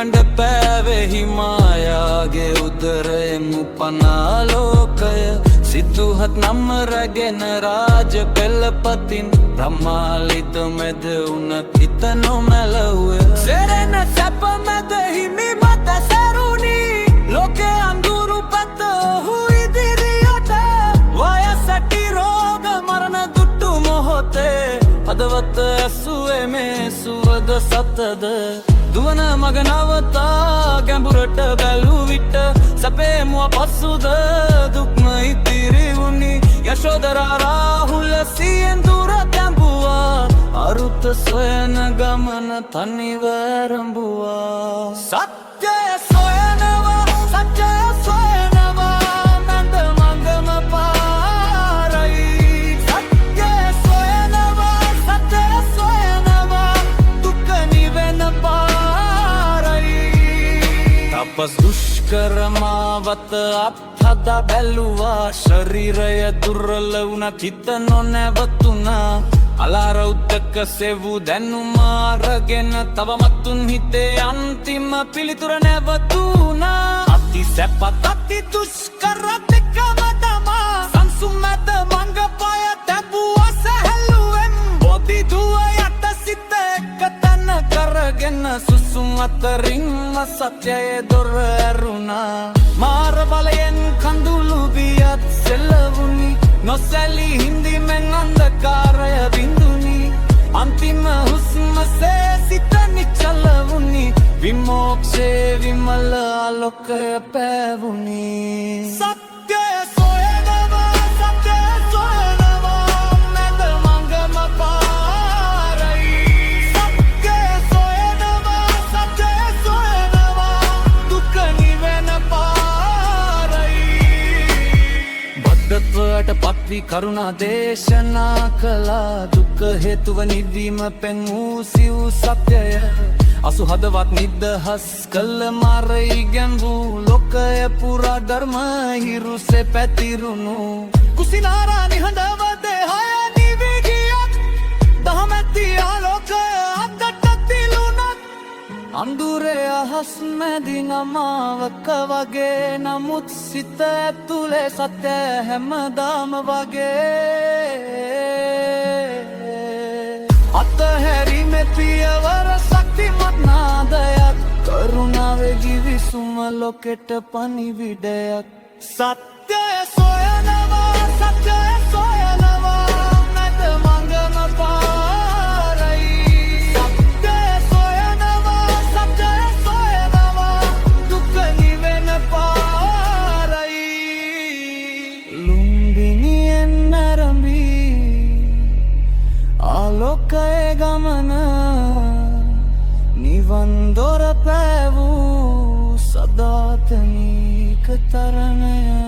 හඬ පෑවෙහි මායාගේ උදරයෙන් උපනාලෝකය සිතුහත් නම්ම රැගෙන රාජ පෙළපතින් රමාලිත මැද උනත් හිත නොමැලුව සෙරෙන සැප මැද හිමි මත සැරුණි ලෝකේ අඳුරු පැත ඔහු ඉදිරියට වයසටි රෝග මරණ දුටු මොහොතේ හදවත ඇසුවේ මේ සුවද සතද දුවන මග නවතා ගැඹුරට බැලූ විට සැපේ මුව පසුද දුක්ම ඉතිරි වුණි යශෝදරා රාහුල සියෙන් දුර තැඹුවා අරුත සොයන ගමන තනිව ආරම්භුවා සත්‍යය සොයනවා සත්‍යය සොයනවා නන්ද මංගම පාරයි සත්‍යය සොයනවා සත්‍යය සොයනවා දුක නිවෙන පාරයි තපස් දුෂ්කරමාවත අත්හදා බැලුවා ශරීරය දුර්වල වුණා චිත්ත නොනැවතුණා අලාරෞද්දක සෙවූ දැනුම අරගෙන තවමත්තුන් හිතේ අන්තිම පිළිතුර නැවතුණා අති සැපත් අති දුෂ්කර දෙකම තමා සංසුම් මැද මංග පය තැබුවා සැහැල්ලුවෙන් බෝධි දුව යට සිත එක තැන කරගෙන සුසුම් අතරින්ම සත්‍යයේ දොර ඇරුණා මාර බලයෙන් කඳුළු බියත් සෙල්ලවුණි නොසැලී හිඳිමෙන් අන්ධකාරය බිඳුනි අන්තිම හුස්මසේ සිත නිශ්චල වුණි විමෝක්ෂේ විමල ආලෝකය පෑවුණි සත්‍යය සොයනවා සත්‍යය සොයනවා මැද මංගම පාරයි සත්‍යය සොයනවා සත්‍යය සොයනවා දුක නිවෙන පාරයි බද්ධත්වයට පත්වී කරුණා දේශනා කළා දුක හේතුව නිවීම පෙන් වූ සිව් සත්‍යය අසු හදවත් නිදහස් කළ මාරයි ගැඹූ ලෝකය පුරා ධර්ම හිරුසේ පැතිරුණු කුසිනාරා නිහඬව දේහය නිවි ගියත් දහමැති ආලෝකය අතට තිලුණත් අඳුරේ අහස් මැදි නමාවක වගේ නමුත් සිත ඇතුලේ සත්‍ය හැමදාම වගේ අතහැරීමේ පියවර ශක්තිමත් නාදයක් කරුණාවේ ගිවිසුම ලෝකෙට පණිවිඩයක් සත්‍යය සොයනවා සත්‍යය සොයනවා නැත මංගම පාරයි සත්‍යය සොයනවා සත්‍යය සොයනවා දුක නිවෙන පාරයි ලුම්බිනියෙන් නැරඹී ආලෝකයේ ගමන නිවන් දොර පෑවූ සදාතනික තරණය